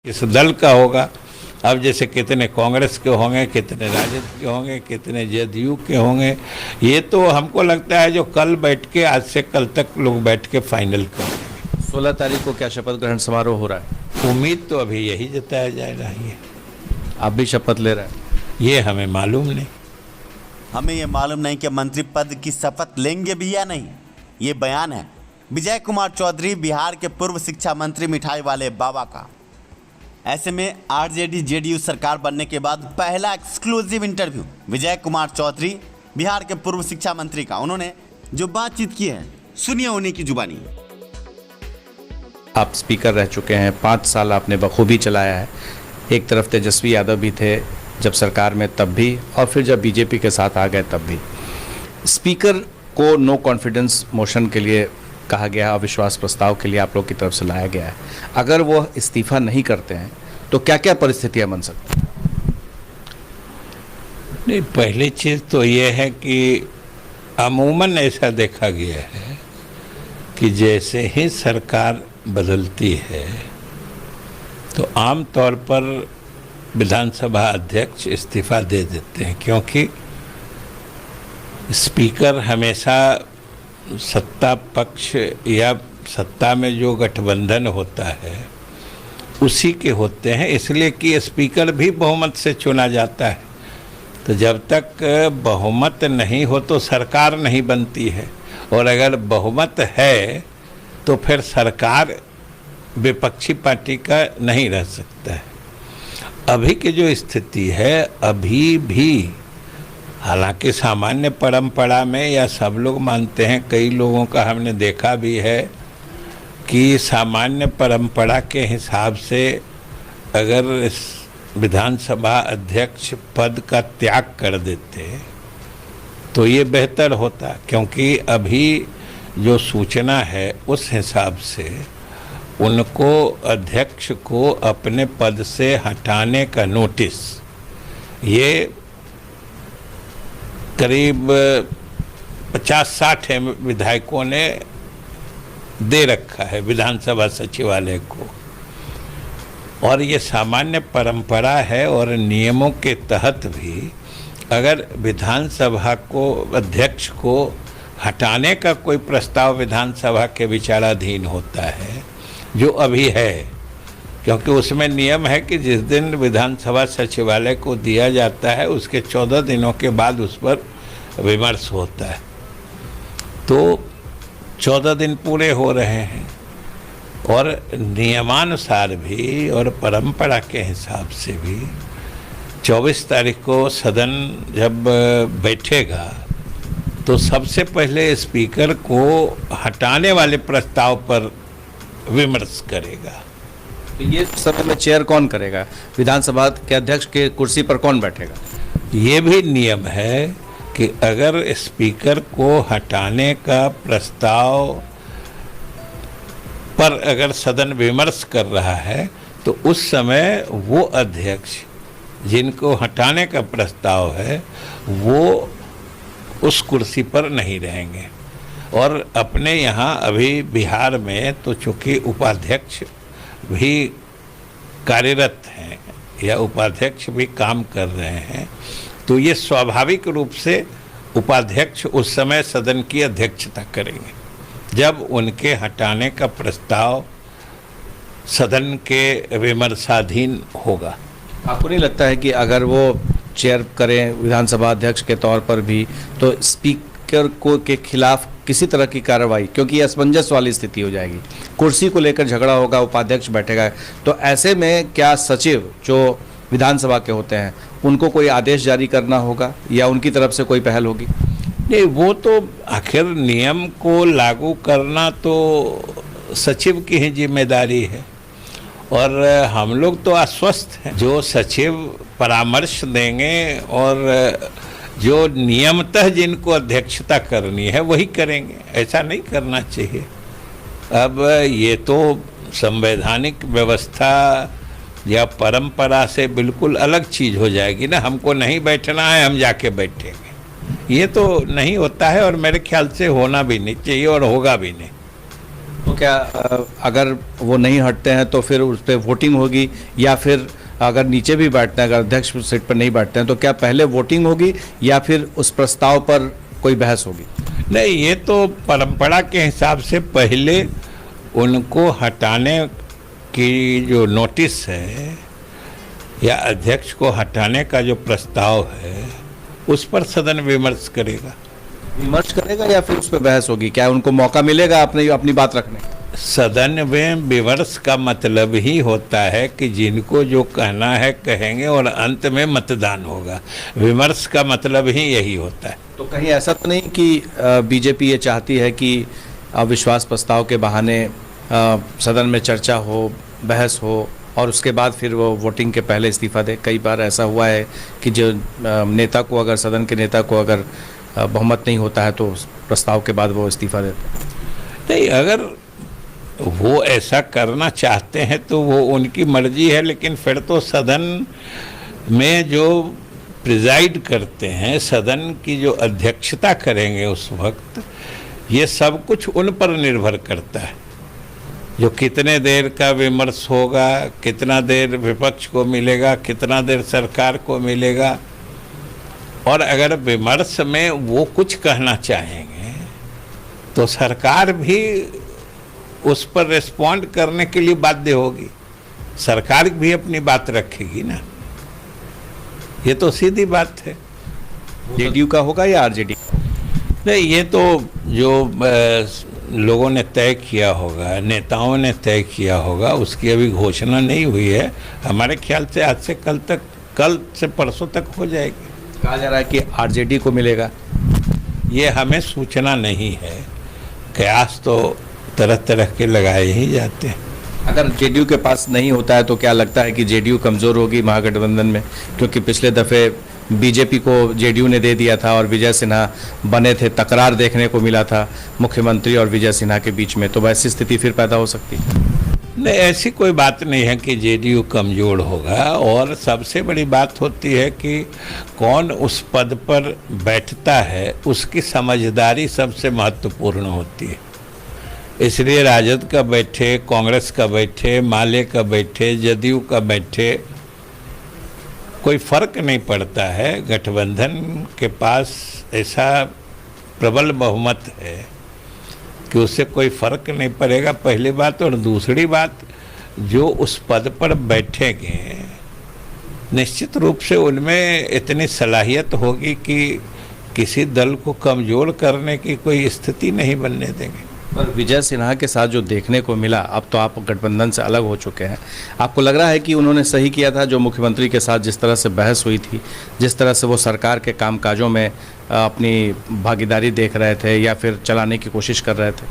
किस दल का होगा। अब जैसे कितने कांग्रेस के होंगे, कितने राजद के होंगे, कितने जदयू के होंगे, ये तो हमको लगता है जो कल बैठ के, आज से कल तक लोग बैठ के फाइनल करेंगे। 16 तारीख को क्या शपथ ग्रहण समारोह हो रहा है? उम्मीद तो अभी यही जताया जा रही है। आप भी शपथ ले रहे हैं? ये हमें मालूम नहीं। हमें ये मालूम नहीं कि मंत्री पद की शपथ लेंगे भी या नहीं। ये बयान है विजय कुमार चौधरी, बिहार के पूर्व शिक्षा मंत्री मिठाई वाले बाबा का। ऐसे में आरजेडी जेडीयू सरकार बनने के बाद पहला एक्सक्लूसिव इंटरव्यू विजय कुमार चौधरी, बिहार के पूर्व शिक्षा मंत्री का। उन्होंने जो बातचीत की है, सुनिए उन्हीं की जुबानी। आप स्पीकर रह चुके हैं, 5 साल आपने बखूबी चलाया है। एक तरफ तेजस्वी यादव भी थे जब सरकार में, तब भी, और फिर जब बीजेपी के साथ आ गए तब भी। स्पीकर को नो कॉन्फिडेंस मोशन के लिए कहा गया, अविश्वास प्रस्ताव के लिए आप लोग की तरफ से लाया गया है। अगर वो इस्तीफा नहीं करते हैं तो क्या क्या परिस्थितियां बन सकती हैं? नहीं, पहली चीज़ तो ये है कि अमूमन ऐसा देखा गया है कि जैसे ही सरकार बदलती है तो आम तौर पर विधानसभा अध्यक्ष इस्तीफा दे देते हैं, क्योंकि स्पीकर हमेशा सत्ता पक्ष या सत्ता में जो गठबंधन होता है उसी के होते हैं, इसलिए कि स्पीकर भी बहुमत से चुना जाता है। तो जब तक बहुमत नहीं हो तो सरकार नहीं बनती है, और अगर बहुमत है तो फिर सरकार विपक्षी पार्टी का नहीं रह सकता है। अभी की जो स्थिति है, अभी भी हालांकि सामान्य परंपरा में, या सब लोग मानते हैं, कई लोगों का हमने देखा भी है कि सामान्य परंपरा के हिसाब से अगर इस विधानसभा अध्यक्ष पद का त्याग कर देते तो ये बेहतर होता, क्योंकि अभी जो सूचना है उस हिसाब से उनको, अध्यक्ष को अपने पद से हटाने का नोटिस ये करीब 50-60 विधायकों ने दे रखा है विधानसभा सचिवालय को, और ये सामान्य परंपरा है। और नियमों के तहत भी अगर विधानसभा को, अध्यक्ष को हटाने का कोई प्रस्ताव विधानसभा के विचाराधीन होता है, जो अभी है, क्योंकि उसमें नियम है कि जिस दिन विधानसभा सचिवालय को दिया जाता है उसके 14 दिनों के बाद उस पर विमर्श होता है। तो 14 दिन पूरे हो रहे हैं, और नियमानुसार भी और परंपरा के हिसाब से भी 24 तारीख को सदन जब बैठेगा तो सबसे पहले स्पीकर को हटाने वाले प्रस्ताव पर विमर्श करेगा। तो ये समय में चेयर कौन करेगा? विधानसभा के अध्यक्ष के कुर्सी पर कौन बैठेगा? ये भी नियम है कि अगर स्पीकर को हटाने का प्रस्ताव पर अगर सदन विमर्श कर रहा है तो उस समय वो अध्यक्ष जिनको हटाने का प्रस्ताव है वो उस कुर्सी पर नहीं रहेंगे। और अपने यहाँ अभी बिहार में तो चूँकि उपाध्यक्ष भी कार्यरत हैं या उपाध्यक्ष भी काम कर रहे हैं, तो ये स्वाभाविक रूप से उपाध्यक्ष उस समय सदन की अध्यक्षता करेंगे जब उनके हटाने का प्रस्ताव सदन के विमर्शाधीन होगा। आपको नहीं लगता है कि अगर वो चेयर करें विधानसभा अध्यक्ष के तौर पर भी, तो स्पीकर को के खिलाफ किसी तरह की कार्रवाई, क्योंकि असमंजस वाली स्थिति हो जाएगी, कुर्सी को लेकर झगड़ा होगा, उपाध्यक्ष बैठेगा, तो ऐसे में क्या सचिव जो विधानसभा के होते हैं उनको कोई आदेश जारी करना होगा या उनकी तरफ से कोई पहल होगी? नहीं, वो तो आखिर नियम को लागू करना तो सचिव की ही जिम्मेदारी है, और हम लोग तो आश्वस्त हैं। जो सचिव परामर्श देंगे और जो नियमतः जिनको अध्यक्षता करनी है वही करेंगे, ऐसा नहीं करना चाहिए। अब ये तो संवैधानिक व्यवस्था या परंपरा से बिल्कुल अलग चीज़ हो जाएगी ना। हमको नहीं बैठना है, हम जाके बैठेंगे, ये तो नहीं होता है, और मेरे ख्याल से होना भी नहीं चाहिए और होगा भी नहीं। तो क्या अगर वो नहीं हटते हैं तो फिर उस पर वोटिंग होगी, या फिर अगर नीचे भी बैठते हैं, अगर अध्यक्ष सीट पर नहीं बैठते हैं तो क्या पहले वोटिंग होगी या फिर उस प्रस्ताव पर कोई बहस होगी? नहीं, ये तो परंपरा के हिसाब से पहले उनको हटाने की जो नोटिस है या अध्यक्ष को हटाने का जो प्रस्ताव है उस पर सदन विमर्श करेगा। विमर्श करेगा या फिर उस पर बहस होगी? क्या उनको मौका मिलेगा अपनी बात रखने का? सदन में विमर्श का मतलब ही होता है कि जिनको जो कहना है कहेंगे और अंत में मतदान होगा। विमर्श का मतलब ही यही होता है। तो कहीं ऐसा तो नहीं कि बीजेपी ये चाहती है कि अविश्वास प्रस्ताव के बहाने सदन में चर्चा हो, बहस हो और उसके बाद फिर वो वोटिंग के पहले इस्तीफा दे? कई बार ऐसा हुआ है कि जो नेता को, अगर सदन के नेता को अगर बहुमत नहीं होता है तो प्रस्ताव के बाद वो इस्तीफा देते हैं। नहीं, अगर वो ऐसा करना चाहते हैं तो वो उनकी मर्जी है, लेकिन फिर तो सदन में जो प्रिजाइड करते हैं, सदन की जो अध्यक्षता करेंगे उस वक्त, ये सब कुछ उन पर निर्भर करता है। जो कितने देर का विमर्श होगा, कितना देर विपक्ष को मिलेगा, कितना देर सरकार को मिलेगा, और अगर विमर्श में वो कुछ कहना चाहेंगे तो सरकार भी उस पर रिस्पॉन्ड करने के लिए बाध्य होगी। सरकार भी अपनी बात रखेगी ना, ये तो सीधी बात है। जेडीयू का होगा या आरजेडी? नहीं, ये तो जो लोगों ने तय किया होगा, नेताओं ने तय किया होगा, उसकी अभी घोषणा नहीं हुई है। हमारे ख्याल से आज से कल से परसों तक हो जाएगी। कहा जा रहा है कि आरजेडी को मिलेगा। ये हमें सूचना नहीं है, कयास तो तरह तरह के लगाए ही जाते हैं। अगर जेडीयू के पास नहीं होता है तो क्या लगता है कि जेडीयू कमज़ोर होगी महागठबंधन में? क्योंकि पिछले दफ़े बीजेपी को जेडीयू ने दे दिया था और विजय सिन्हा बने थे, तकरार देखने को मिला था मुख्यमंत्री और विजय सिन्हा के बीच में, तो वैसी स्थिति फिर पैदा हो सकती है? नहीं, ऐसी कोई बात नहीं है कि जेडीयू कमज़ोर होगा। और सबसे बड़ी बात होती है कि कौन उस पद पर बैठता है, उसकी समझदारी सबसे महत्वपूर्ण होती है। इसलिए राजद का बैठे, कांग्रेस का बैठे, माले का बैठे, जदयू का बैठे, कोई फर्क नहीं पड़ता है। गठबंधन के पास ऐसा प्रबल बहुमत है कि उससे कोई फर्क नहीं पड़ेगा, पहली बात। और दूसरी बात, जो उस पद पर बैठेंगे निश्चित रूप से उनमें इतनी सलाहियत होगी कि किसी दल को कमज़ोर करने की कोई स्थिति नहीं बनने देंगे। पर विजय सिन्हा के साथ जो देखने को मिला, अब तो आप गठबंधन से अलग हो चुके हैं, आपको लग रहा है कि उन्होंने सही किया था जो मुख्यमंत्री के साथ जिस तरह से बहस हुई थी, जिस तरह से वो सरकार के कामकाजों में अपनी भागीदारी देख रहे थे या फिर चलाने की कोशिश कर रहे थे?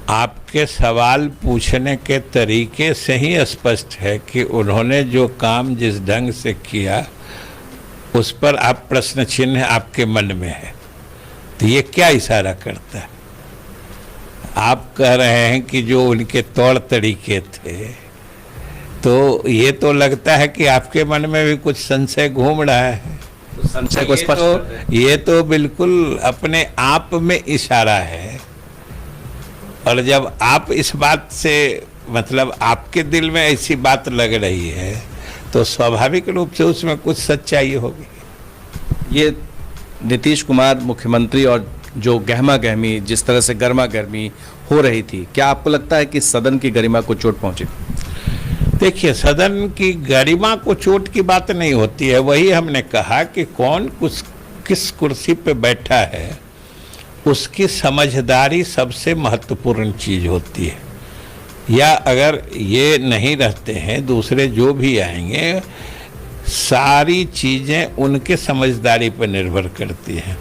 आपके सवाल पूछने के तरीके से ही स्पष्ट है कि उन्होंने जो काम जिस ढंग से किया उस पर आप प्रश्न चिन्ह आपके मन में है। तो ये क्या इशारा करता है? आप कह रहे हैं कि जो उनके तौर तरीके थे, तो ये तो लगता है कि आपके मन में भी कुछ संशय घूम रहा है। तो संशय को स्पष्ट ये तो बिल्कुल अपने आप में इशारा है। और जब आप इस बात से, मतलब आपके दिल में ऐसी बात लग रही है, तो स्वाभाविक रूप से उसमें कुछ सच्चाई होगी। ये नीतीश कुमार मुख्यमंत्री और जो गहमा गहमी, जिस तरह से गर्मा गर्मी हो रही थी, क्या आपको लगता है कि सदन की गरिमा को चोट पहुंची? देखिए, सदन की गरिमा को चोट की बात नहीं होती है। वही हमने कहा कि कौन किस कुर्सी पे बैठा है, उसकी समझदारी सबसे महत्वपूर्ण चीज़ होती है। या अगर ये नहीं रहते हैं, दूसरे जो भी आएंगे, सारी चीज़ें उनके समझदारी पर निर्भर करती हैं।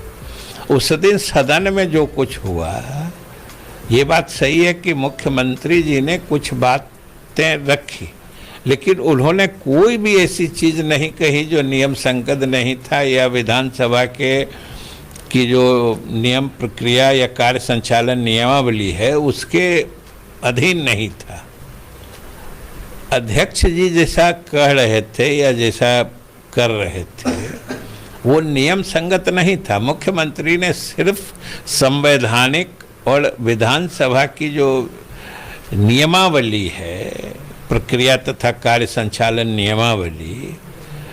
उस दिन सदन में जो कुछ हुआ, ये बात सही है कि मुख्यमंत्री जी ने कुछ बातें रखी, लेकिन उन्होंने कोई भी ऐसी चीज़ नहीं कही जो नियम संगत नहीं था या विधानसभा की जो नियम प्रक्रिया या कार्य संचालन नियमावली है उसके अधीन नहीं था। अध्यक्ष जी जैसा कह रहे थे या जैसा कर रहे थे वो नियम संगत नहीं था। मुख्यमंत्री ने सिर्फ संवैधानिक और विधानसभा की जो नियमावली है, प्रक्रिया तथा कार्य संचालन नियमावली,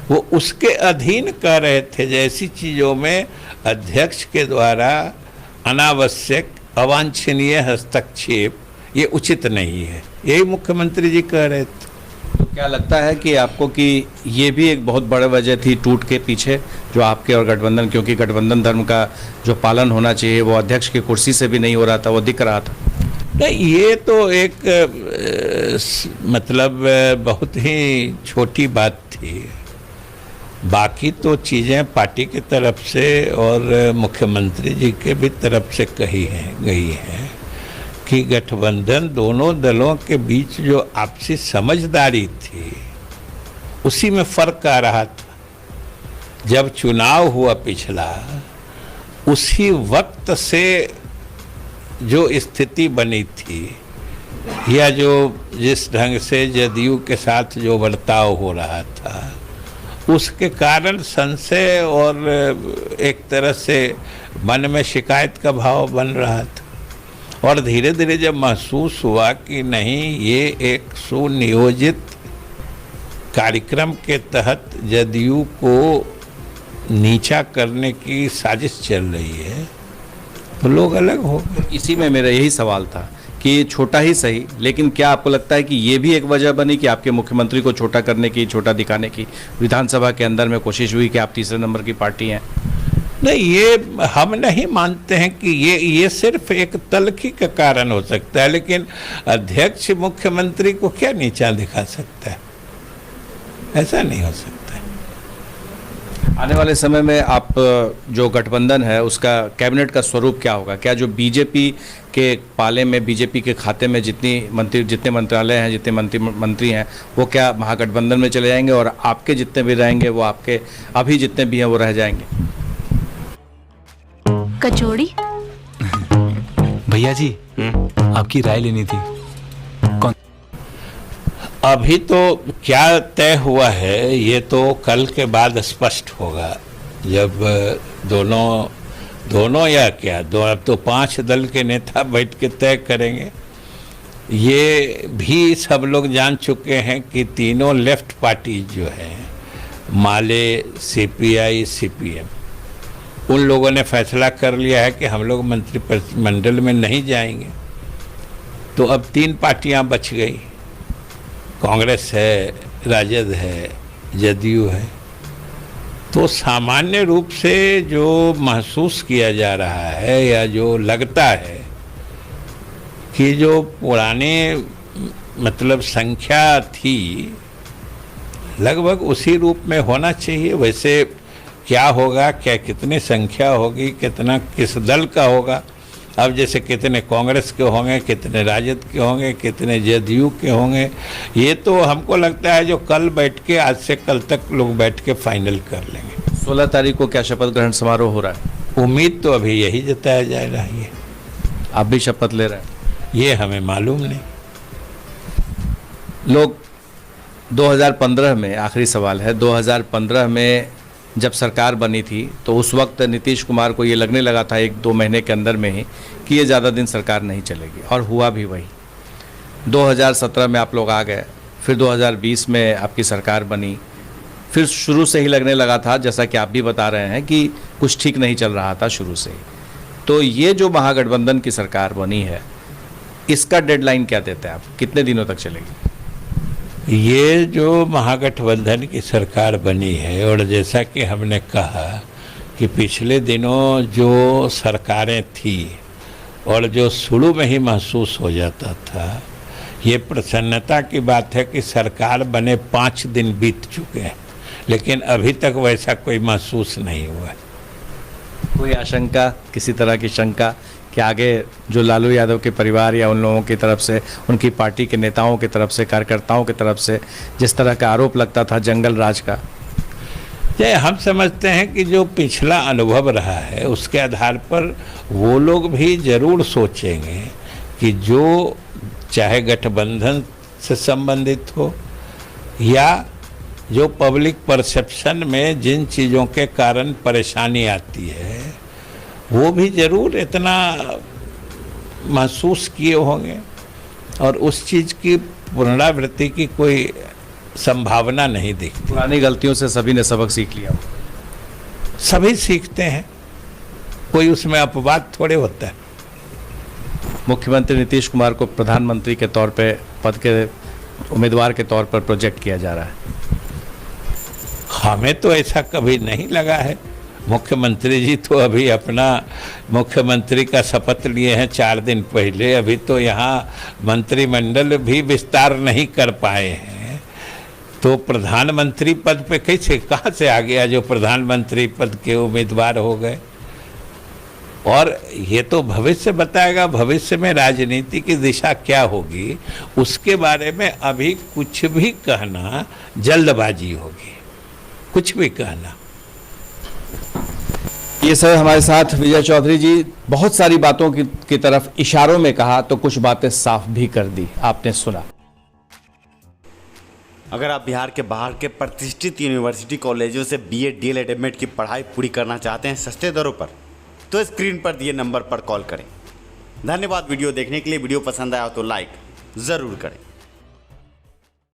वो उसके अधीन कर रहे थे। जैसी चीज़ों में अध्यक्ष के द्वारा अनावश्यक अवांछनीय हस्तक्षेप ये उचित नहीं है, यही मुख्यमंत्री जी कह रहे थे। तो क्या लगता है कि आपको कि ये भी एक बहुत बड़ी वजह थी टूट के पीछे, जो आपके और गठबंधन, क्योंकि गठबंधन धर्म का जो पालन होना चाहिए वो अध्यक्ष की कुर्सी से भी नहीं हो रहा था, वो दिख रहा था? नहीं, ये तो एक मतलब बहुत ही छोटी बात थी। बाकी तो चीज़ें पार्टी की तरफ से और मुख्यमंत्री जी के भी तरफ से कही गई हैं कि गठबंधन दोनों दलों के बीच जो आपसी समझदारी थी उसी में फर्क आ रहा था। जब चुनाव हुआ पिछला, उसी वक्त से जो स्थिति बनी थी या जो जिस ढंग से जदयू के साथ जो बर्ताव हो रहा था, उसके कारण संशय और एक तरह से मन में शिकायत का भाव बन रहा था। और धीरे धीरे जब महसूस हुआ कि नहीं, ये एक सुनियोजित कार्यक्रम के तहत जदयू को नीचा करने की साजिश चल रही है, तो लोग अलग हो गए। इसी में मेरा यही सवाल था कि छोटा ही सही, लेकिन क्या आपको लगता है कि ये भी एक वजह बनी कि आपके मुख्यमंत्री को छोटा करने की, छोटा दिखाने की विधानसभा के अंदर में कोशिश हुई कि आप तीसरे नंबर की पार्टी हैं? नहीं, ये हम नहीं मानते हैं कि ये सिर्फ एक तल्खी का कारण हो सकता है, लेकिन अध्यक्ष मुख्यमंत्री को क्या नीचा दिखा सकता है? ऐसा नहीं हो सकता। आने वाले समय में आप जो गठबंधन है उसका कैबिनेट का स्वरूप क्या होगा? क्या जो बीजेपी के पाले में, बीजेपी के खाते में जितने मंत्रालय हैं, जितने मंत्री हैं, वो क्या महागठबंधन में चले जाएंगे और आपके जितने भी रहेंगे वो आपके अभी जितने भी हैं वो रह जाएंगे? कचौड़ी भैया जी, आपकी राय लेनी थी। कौन? अभी तो क्या तय हुआ है ये तो कल के बाद स्पष्ट होगा, जब दोनों या क्या दो, अब तो 5 दल के नेता बैठ के तय करेंगे। ये भी सब लोग जान चुके हैं कि तीनों लेफ्ट पार्टी जो है, माले, सीपीआई, सीपीएम, उन लोगों ने फैसला कर लिया है कि हम लोग मंत्रिमंडल में नहीं जाएंगे। तो अब 3 पार्टियां बच गई, कांग्रेस है, राजद है, जदयू है। तो सामान्य रूप से जो महसूस किया जा रहा है या जो लगता है कि जो पुराने मतलब संख्या थी, लगभग उसी रूप में होना चाहिए। वैसे क्या होगा, क्या कितनी संख्या होगी, कितना किस दल का होगा, अब जैसे कितने कांग्रेस के होंगे, कितने राजद के होंगे, कितने जदयू के होंगे, ये तो हमको लगता है जो कल बैठ के, आज से कल तक लोग बैठ के फाइनल कर लेंगे। 16 तारीख को क्या शपथ ग्रहण समारोह हो रहा है? उम्मीद तो अभी यही जताया जा रहा है। आप भी शपथ ले रहे हैं? ये हमें मालूम नहीं। लोग 2015 में, आखिरी सवाल है, 2015 में जब सरकार बनी थी तो उस वक्त नीतीश कुमार को ये लगने लगा था 1-2 महीने के अंदर में ही कि ये ज़्यादा दिन सरकार नहीं चलेगी, और हुआ भी वही। 2017 में आप लोग आ गए, फिर 2020 में आपकी सरकार बनी, फिर शुरू से ही लगने लगा था, जैसा कि आप भी बता रहे हैं, कि कुछ ठीक नहीं चल रहा था शुरू से ही। तो ये जो महागठबंधन की सरकार बनी है, इसका डेडलाइन क्या देते हैं आप? कितने दिनों तक चलेगी? ये जो महागठबंधन की सरकार बनी है, और जैसा कि हमने कहा कि पिछले दिनों जो सरकारें थी और जो शुरू में ही महसूस हो जाता था, ये प्रसन्नता की बात है कि सरकार बने 5 दिन बीत चुके हैं, लेकिन अभी तक वैसा कोई महसूस नहीं हुआ। कोई आशंका, किसी तरह की शंका कि आगे जो लालू यादव के परिवार या उन लोगों की तरफ से, उनकी पार्टी के नेताओं की तरफ से, कार्यकर्ताओं की तरफ से जिस तरह का आरोप लगता था जंगल राज का, हम समझते हैं कि जो पिछला अनुभव रहा है उसके आधार पर वो लोग भी जरूर सोचेंगे कि जो चाहे गठबंधन से संबंधित हो या जो पब्लिक परसेप्शन में जिन चीज़ों के कारण परेशानी आती है, वो भी जरूर इतना महसूस किए होंगे और उस चीज़ की पुनरावृत्ति की कोई संभावना नहीं दिखती। पुरानी गलतियों से सभी ने सबक सीख लिया। सभी सीखते हैं, कोई उसमें अपवाद थोड़े होता है। मुख्यमंत्री नीतीश कुमार को प्रधानमंत्री के तौर पे पद के उम्मीदवार के तौर पर प्रोजेक्ट किया जा रहा है। हमें तो ऐसा कभी नहीं लगा है। मुख्यमंत्री जी तो अभी अपना मुख्यमंत्री का शपथ लिए हैं 4 दिन पहले, अभी तो यहाँ मंत्रिमंडल भी विस्तार नहीं कर पाए हैं, तो प्रधानमंत्री पद पे कैसे कहाँ से आ गया जो प्रधानमंत्री पद के उम्मीदवार हो गए। और ये तो भविष्य बताएगा, भविष्य में राजनीति की दिशा क्या होगी उसके बारे में अभी कुछ भी कहना जल्दबाजी होगी, कुछ भी कहना। ये सर हमारे साथ विजय चौधरी जी बहुत सारी बातों की तरफ इशारों में कहा तो कुछ बातें साफ भी कर दी, आपने सुना। अगर आप बिहार के बाहर के प्रतिष्ठित यूनिवर्सिटी कॉलेजों से BA DLED एडमिट की पढ़ाई पूरी करना चाहते हैं सस्ते दरों पर, तो स्क्रीन पर दिए नंबर पर कॉल करें। धन्यवाद वीडियो देखने के लिए। वीडियो पसंद आया तो लाइक ज़रूर करें।